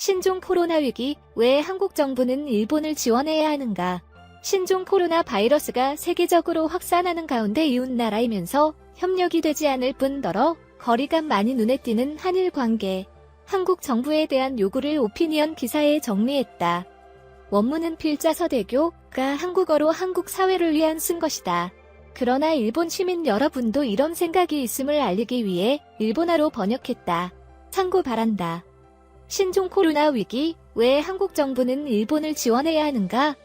신종 코로나 위기, 왜 한국 정부는 일본을 지원해야 하는가? 신종 코로나 바이러스가 세계적으로 확산하는 가운데 이웃나라이면서 협력이 되지 않을 뿐더러 거리감 많이 눈에 띄는 한일 관계. 한국 정부에 대한 요구를 오피니언 기사에 정리했다. 원문은 필자서대교가 한국어로 한국 사회를 위한 쓴 것이다. 그러나 일본 시민 여러분도 이런 생각이 있음을 알리기 위해 일본어로 번역했다. 참고 바란다. 신종 코로나 위기, 왜 한국 정부는 일본을 지원해야 하는가?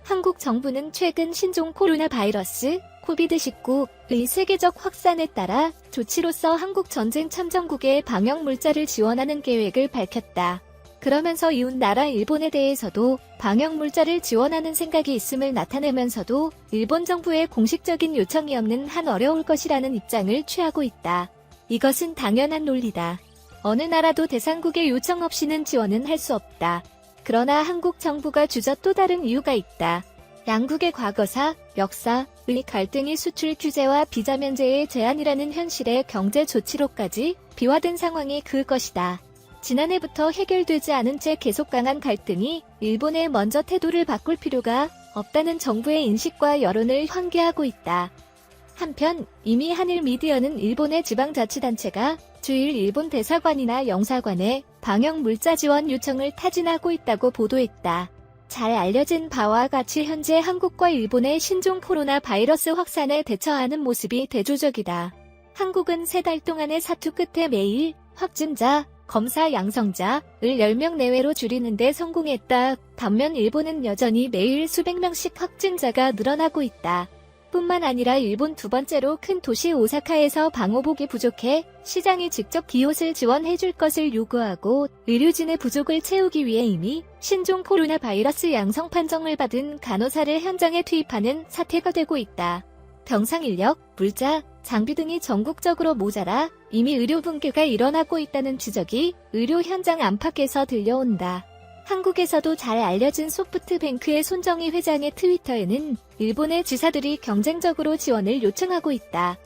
한국 정부는 최근 신종 코로나 바이러스, 코비드-19의 세계적 확산에 따라 조치로서 한국 전쟁 참전국의 방역 물자를 지원하는 계획을 밝혔다. 그러면서 이웃 나라 일본에 대해서도 방역 물자를 지원하는 생각이 있음을 나타내면서도 일본 정부의 공식적인 요청이 없는 한 어려울 것이라는 입장을 취하고 있다. 이것은 당연한 논리다. 어느 나라도 대상국의 요청 없이는 지원은 할 수 없다. 그러나 한국 정부가 주저 또 다른 이유가 있다. 양국의 과거사, 역사의 갈등이 수출 규제와 비자 면제의 제한이라는 현실의 경제 조치로까지 비화된 상황이 그것이다. 지난해부터 해결되지 않은 채 계속 강한 갈등이 일본에 먼저 태도를 바꿀 필요가 없다는 정부의 인식과 여론을 환기하고 있다. 한편 이미 한일 미디어는 일본의 지방자치단체가 주일 일본 대사관이나 영사관에 방역 물자 지원 요청을 타진하고 있다고 보도했다. 잘 알려진 바와 같이 현재 한국과 일본의 신종 코로나 바이러스 확산에 대처하는 모습이 대조적이다. 한국은 3달 동안의 사투 끝에 매일 확진자, 검사 양성자를 10명 내외로 줄이는 데 성공했다. 반면 일본은 여전히 매일 수백 명씩 확진자가 늘어나고 있다. 뿐만 아니라 일본 두 번째로 큰 도시 오사카에서 방호복이 부족해 시장이 직접 기옷을 지원해줄 것을 요구하고 의료진의 부족을 채우기 위해 이미 신종 코로나 바이러스 양성 판정을 받은 간호사를 현장에 투입하는 사태가 되고 있다. 병상 인력, 물자, 장비 등이 전국적으로 모자라 이미 의료 붕괴가 일어나고 있다는 지적이 의료 현장 안팎에서 들려온다. 한국에서도 잘 알려진 소프트뱅크의 손정희 회장의 트위터에는 일본의 지사들이 경쟁적으로 지원을 요청하고 있다.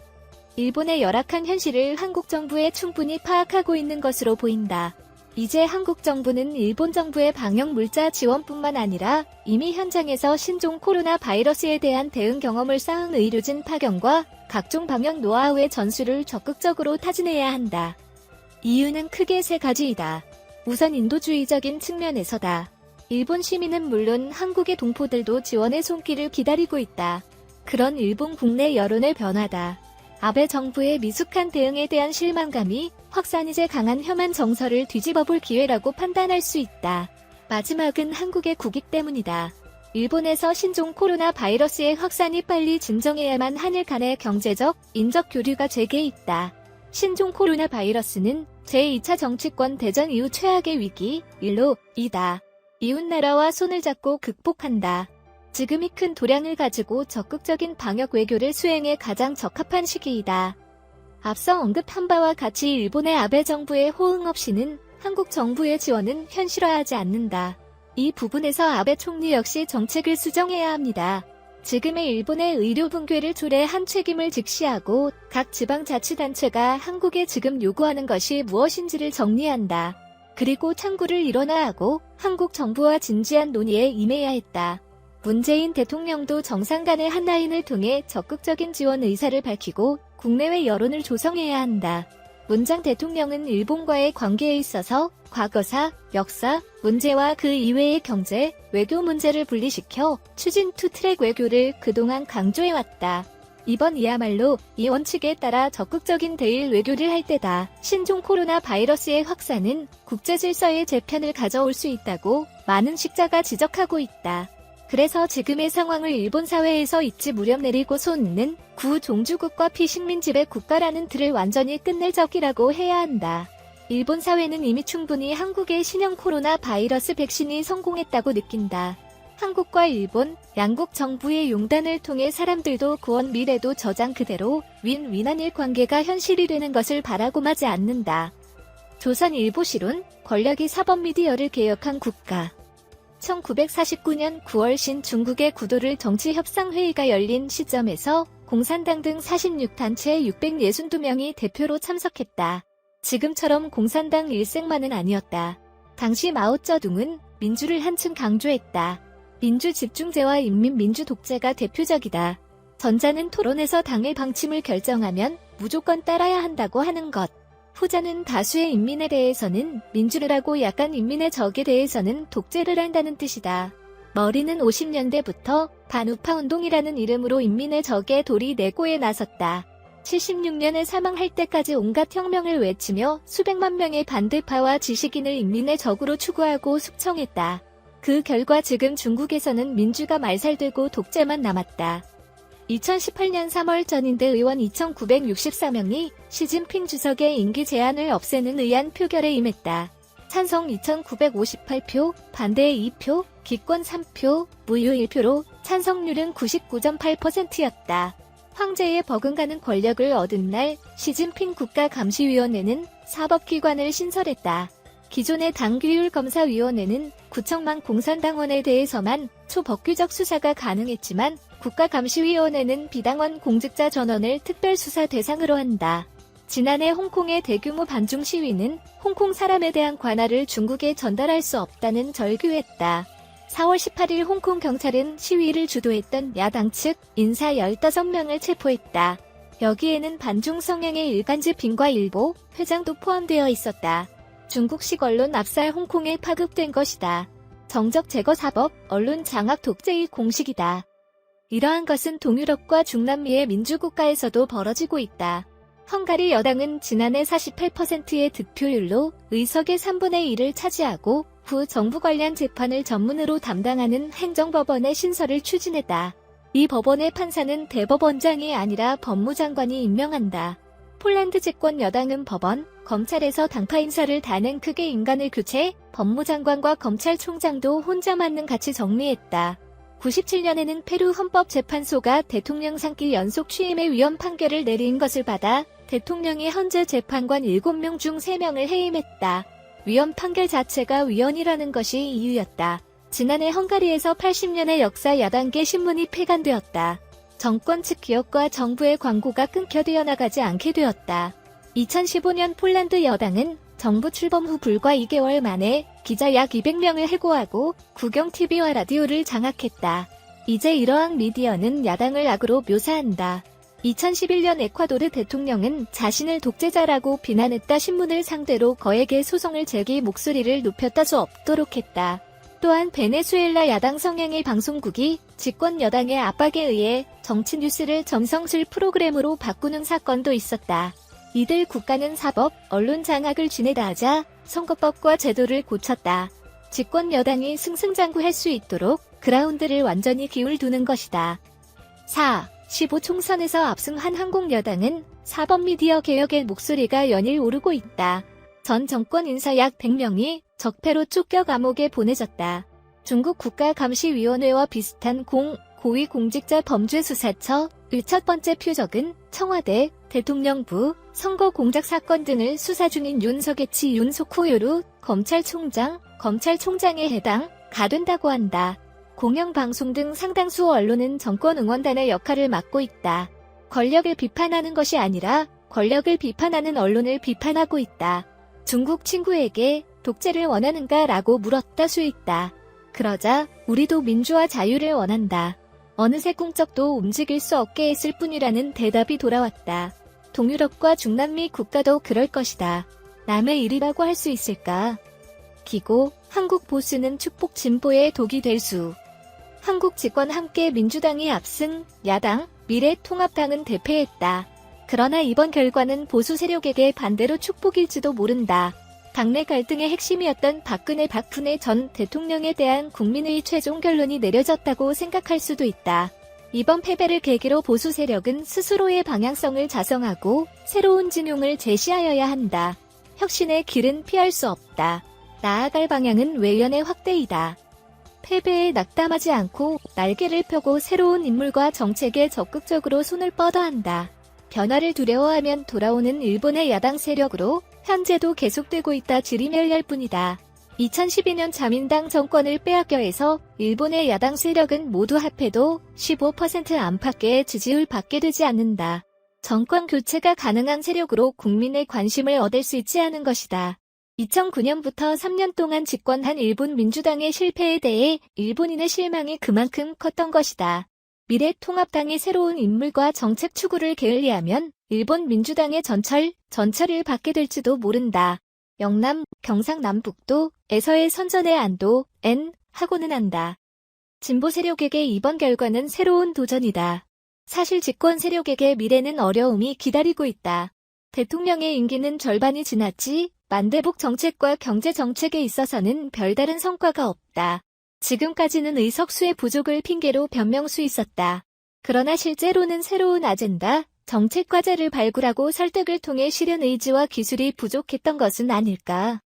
일본의 열악한 현실을 한국 정부에 충분히 파악하고 있는 것으로 보인다. 이제 한국 정부는 일본 정부의 방역 물자 지원뿐만 아니라 이미 현장에서 신종 코로나 바이러스에 대한 대응 경험을 쌓은 의료진 파견과 각종 방역 노하우의 전수를 적극적으로 타진해야 한다. 이유는 크게 3가지이다. 우선 인도주의적인 측면에서다. 일본 시민은 물론 한국의 동포들도 지원의 손길을 기다리고 있다. 그런 일본 국내 여론의 변화다. 아베 정부의 미숙한 대응에 대한 실망감이 확산이제 강한 혐한 정서를 뒤집어볼 기회라고 판단할 수 있다. 마지막은 한국의 국익 때문이다. 일본에서 신종 코로나 바이러스의 확산이 빨리 진정해야만 한일 간의 경제적, 인적 교류가 재개있다. 신종 코로나 바이러스는 제2차 정치권 대전 이후 최악의 위기, 이다. 이웃나라와 손을 잡고 극복한다. 지금이 큰 도량을 가지고 적극적인 방역 외교를 수행에 가장 적합한 시기이다. 앞서 언급한 바와 같이 일본의 아베 정부의 호응 없이는 한국 정부의 지원은 현실화하지 않는다. 이 부분에서 아베 총리 역시 정책을 수정해야 합니다. 지금의 일본의 의료 붕괴를 초래한 책임을 직시하고 각 지방자치단체가 한국에 지금 요구하는 것이 무엇인지를 정리한다. 그리고 창구를 일어나 하고 한국 정부와 진지한 논의에 임해야 했다. 문재인 대통령도 정상 간의 한라인을 통해 적극적인 지원 의사를 밝히고 국내외 여론을 조성해야 한다. 문장 대통령은 일본과의 관계에 있어서 과거사, 역사, 문제와 그 이외의 경제, 외교 문제를 분리시켜 추진 투트랙 외교를 그동안 강조해왔다. 이번이야말로 이 원칙에 따라 적극적인 대일 외교를 할 때다. 신종 코로나 바이러스의 확산은 국제 질서의 재편을 가져올 수 있다고 많은 식자가 지적하고 있다. 그래서 지금의 상황을 일본 사회에서 잊지 무렵 내리고 솟는 구종주국과 피식민 지배 국가라는 틀을 완전히 끝낼 적이라고 해야 한다. 일본 사회는 이미 충분히 한국의 신형 코로나 바이러스 백신이 성공했다고 느낀다. 한국과 일본, 양국 정부의 용단을 통해 사람들도 구원 미래도 저장 그대로 윈윈한일 관계가 현실이 되는 것을 바라고마지 않는다. 조선일보시론, 권력이 사법 미디어를 개혁한 국가. 1949년 9월 신중국의 구도를 정치협상회의가 열린 시점에서 공산당 등 46단체 662명이 대표로 참석했다. 지금처럼 공산당 일색만은 아니었다. 당시 마오쩌둥은 민주를 한층 강조했다. 민주집중제와 인민민주독재가 대표적이다. 전자는 토론에서 당의 방침을 결정하면 무조건 따라야 한다고 하는 것. 후자는 다수의 인민에 대해서는 민주를 하고 약간 인민의 적에 대해서는 독재를 한다는 뜻이다. 머리는 50년대부터 반우파 운동이라는 이름으로 인민의 적에 도리 내고에 나섰다. 76년에 사망할 때까지 온갖 혁명을 외치며 수백만 명의 반대파와 지식인을 인민의 적으로 추구하고 숙청했다. 그 결과 지금 중국에서는 민주가 말살되고 독재만 남았다. 2018년 3월 전인대 의원 2,964명이 시진핑 주석의 임기 제한을 없애는 의안 표결에 임했다. 찬성 2,958표, 반대 2표, 기권 3표, 무효 1표로 찬성률은 99.8%였다. 황제의 버금가는 권력을 얻은 날 시진핑 국가감시위원회는 사법기관을 신설했다. 기존의 당규율검사위원회는 구청만 공산당원에 대해서만 초법규적 수사가 가능했지만 국가감시위원회는 비당원 공직자 전원을 특별수사 대상으로 한다. 지난해 홍콩의 대규모 반중 시위는 홍콩 사람에 대한 관할을 중국에 전달할 수 없다는 절규했다. 4월 18일 홍콩 경찰은 시위를 주도했던 야당 측 인사 15명을 체포했다. 여기에는 반중 성향의 일간지 빙과일보 회장도 포함되어 있었다. 중국식 언론 압살 홍콩에 파급된 것이다. 정적 제거 사법, 언론 장악 독재의 공식이다. 이러한 것은 동유럽과 중남미의 민주국가에서도 벌어지고 있다. 헝가리 여당은 지난해 48%의 득표율로 의석의 3분의 1을 차지하고 후 정부 관련 재판을 전문으로 담당하는 행정법원의 신설을 추진했다. 이 법원의 판사는 대법원장이 아니라 법무장관이 임명한다. 폴란드 집권 여당은 법원, 검찰에서 당파 인사를 단행 크게 인간을 교체, 법무장관과 검찰총장도 혼자 맡는 같이 정리했다. 97년에는 페루 헌법재판소가 대통령 3기 연속 취임의 위헌 판결을 내린 것을 받아 대통령이 현재 재판관 7명 중 3명을 해임했다. 위헌 판결 자체가 위헌이라는 것이 이유였다. 지난해 헝가리에서 80년의 역사 야당계 신문이 폐간되었다. 정권 측 기업과 정부의 광고가 끊겨 되어나가지 않게 되었다. 2015년 폴란드 여당은 정부 출범 후 불과 2개월 만에 기자 약 200명을 해고하고 국영 TV와 라디오를 장악했다. 이제 이러한 미디어는 야당을 악으로 묘사한다. 2011년 에콰도르 대통령은 자신을 독재자라고 비난했다 신문을 상대로 거액의 소송을 제기 목소리를 높였다 수 없도록 했다. 또한 베네수엘라 야당 성향의 방송국이 집권 여당의 압박에 의해 정치 뉴스를 점성술 프로그램으로 바꾸는 사건도 있었다. 이들 국가는 사법, 언론 장악을 지내다 하자 선거법과 제도를 고쳤다. 집권 여당이 승승장구할 수 있도록 그라운드를 완전히 기울두는 것이다. 4. 15 총선에서 압승한 한국 여당은 사법미디어 개혁의 목소리가 연일 오르고 있다. 전 정권 인사 약 100명이 적폐로 쫓겨 감옥에 보내졌다. 중국 국가감시위원회와 비슷한 고위공직자범죄수사처의 첫 번째 표적은 청와대, 대통령부, 선거 공작 사건 등을 수사 중인 윤석예치 윤석호요루 검찰총장에 해당 가된다고 한다. 공영방송 등 상당수 언론은 정권 응원단의 역할을 맡고 있다. 권력을 비판하는 것이 아니라 권력을 비판하는 언론을 비판하고 있다. 중국 친구에게 독재를 원하는가 라고 물었다 수익다. 그러자 우리도 민주화 자유를 원한다. 어느새 꿈쩍도 움직일 수 없게 했을 뿐이라는 대답이 돌아왔다. 동유럽과 중남미 국가도 그럴 것이다. 남의 일이라고 할 수 있을까? 기고, 한국 보수는 축복 진보의 독이 될 수. 한국 집권 함께 민주당이 압승, 야당, 미래통합당은 대패했다. 그러나 이번 결과는 보수 세력에게 반대로 축복일지도 모른다. 당내 갈등의 핵심이었던 박근혜 전 대통령에 대한 국민의 최종 결론이 내려졌다고 생각할 수도 있다. 이번 패배를 계기로 보수 세력은 스스로의 방향성을 자성하고 새로운 진용을 제시하여야 한다. 혁신의 길은 피할 수 없다. 나아갈 방향은 외연의 확대이다. 패배에 낙담하지 않고 날개를 펴고 새로운 인물과 정책에 적극적으로 손을 뻗어야 한다. 변화를 두려워하면 돌아오는 일본의 야당 세력으로 현재도 계속되고 있다 지리멸렬 뿐이다. 2012년 자민당 정권을 빼앗겨 해서 일본의 야당 세력은 모두 합해도 15% 안팎의 지지율 받게 되지 않는다. 정권 교체가 가능한 세력으로 국민의 관심을 얻을 수 있지 않은 것이다. 2009년부터 3년 동안 집권한 일본 민주당의 실패에 대해 일본인의 실망이 그만큼 컸던 것이다. 미래통합당의 새로운 인물과 정책 추구를 게을리하면 일본 민주당의 전철을 받게 될지도 모른다. 영남, 경상남북도, 에서의 선전의 안도, 하고는 한다. 진보 세력에게 이번 결과는 새로운 도전이다. 사실 집권 세력에게 미래는 어려움이 기다리고 있다. 대통령의 임기는 절반이 지났지 만대복 정책과 경제 정책에 있어서는 별다른 성과가 없다. 지금까지는 의석수의 부족을 핑계로 변명수 있었다. 그러나 실제로는 새로운 아젠다, 정책 과제를 발굴하고 설득을 통해 실현 의지와 기술이 부족했던 것은 아닐까.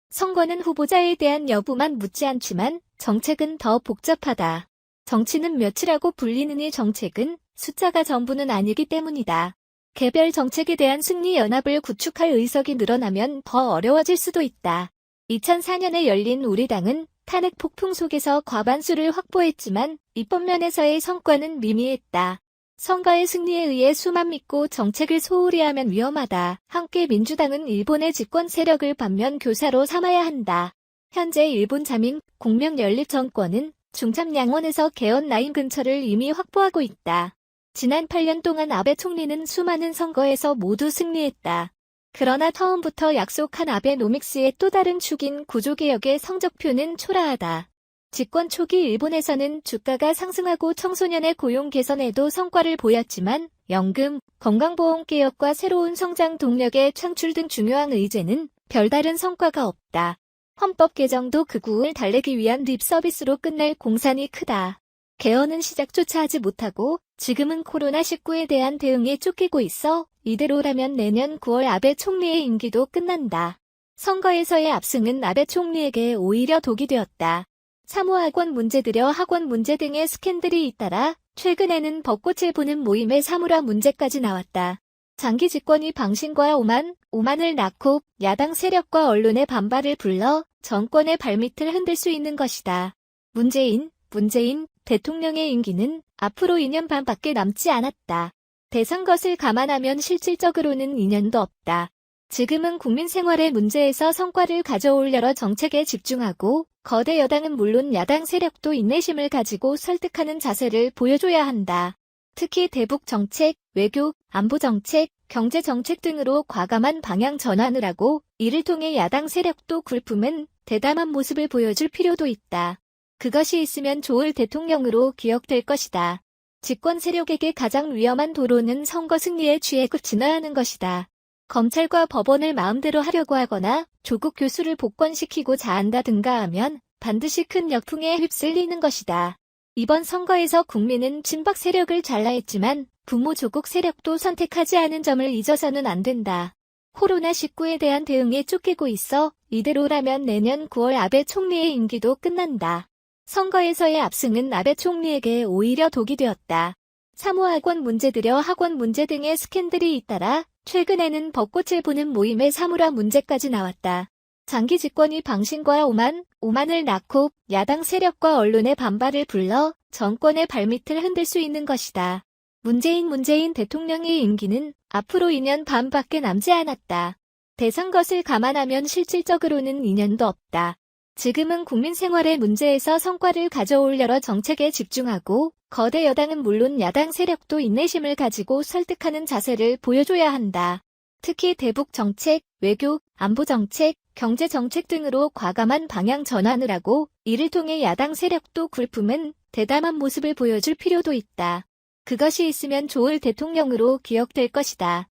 선거는 후보자에 대한 여부만 묻지 않지만 정책은 더 복잡하다. 정치는 몇이라고 불리는 이 정책은 숫자가 전부는 아니기 때문이다. 개별 정책에 대한 승리 연합을 구축할 의석이 늘어나면 더 어려워질 수도 있다. 2004년에 열린 우리당은 탄핵 폭풍 속에서 과반수를 확보했지만 입법면에서의 성과는 미미했다. 선거의 승리에 의해 수만 믿고 정책을 소홀히 하면 위험하다. 함께 민주당은 일본의 집권 세력을 반면 교사로 삼아야 한다. 현재 일본 자민 공명연립 정권은 중참양원에서 개헌 라인 근처를 이미 확보하고 있다. 지난 8년 동안 아베 총리는 수많은 선거에서 모두 승리했다. 그러나 처음부터 약속한 아베노믹스의 또 다른 축인 구조개혁의 성적표는 초라하다. 집권 초기 일본에서는 주가가 상승하고 청소년의 고용 개선에도 성과를 보였지만 연금, 건강보험 개혁과 새로운 성장 동력의 창출 등 중요한 의제는 별다른 성과가 없다. 헌법 개정도 극우를 달래기 위한 립 서비스로 끝날 공산이 크다. 개헌은 시작조차 하지 못하고 지금은 코로나19에 대한 대응에 쫓기고 있어 이대로라면 내년 9월 아베 총리의 임기도 끝난다. 선거에서의 압승은 아베 총리에게 오히려 독이 되었다. 사무학원 문제 들여 학원 문제 등의 스캔들이 잇따라 최근에는 벚꽃을 보는 모임의 사물화 문제까지 나왔다. 장기 집권이 방신과 오만을 낳고 야당 세력과 언론의 반발을 불러 정권의 발밑을 흔들 수 있는 것이다. 문재인 대통령의 임기는 앞으로 2년 반밖에 남지 않았다. 대선 것을 감안하면 실질적으로는 2년도 없다. 지금은 국민 생활의 문제에서 성과를 가져올 여러 정책에 집중하고 거대 여당은 물론 야당 세력도 인내심을 가지고 설득하는 자세를 보여줘야 한다. 특히 대북 정책, 외교, 안보 정책, 경제 정책 등으로 과감한 방향 전환을 하고 이를 통해 야당 세력도 굴품은 대담한 모습을 보여줄 필요도 있다. 그것이 있으면 좋을 대통령으로 기억될 것이다. 집권 세력에게 가장 위험한 도로는 선거 승리에 취해 진화하는 것이다. 검찰과 법원을 마음대로 하려고 하거나 조국 교수를 복권시키고 자한다든가 하면 반드시 큰 역풍에 휩쓸리는 것이다. 이번 선거에서 국민은 친박 세력을 잘라했지만 부모 조국 세력도 선택하지 않은 점을 잊어서는 안 된다. 코로나19에 대한 대응에 쫓기고 있어 이대로라면 내년 9월 아베 총리의 임기도 끝난다. 선거에서의 압승은 아베 총리에게 오히려 독이 되었다. 사무학원 문제 들여 학원 문제 등의 스캔들이 잇따라 최근에는 벚꽃을 보는 모임의 사물화 문제까지 나왔다. 장기 집권이 방신과 오만을 낳고 야당 세력과 언론의 반발을 불러 정권의 발밑을 흔들 수 있는 것이다. 문재인 대통령의 임기는 앞으로 2년 반밖에 남지 않았다. 대선 것을 감안하면 실질적으로는 2년도 없다. 지금은 국민 생활의 문제에서 성과를 가져올 여러 정책에 집중하고 거대 여당은 물론 야당 세력도 인내심을 가지고 설득하는 자세를 보여줘야 한다. 특히 대북 정책, 외교, 안보 정책, 경제 정책 등으로 과감한 방향 전환을 하고 이를 통해 야당 세력도 굴품은 대담한 모습을 보여줄 필요도 있다. 그것이 있으면 좋을 대통령으로 기억될 것이다.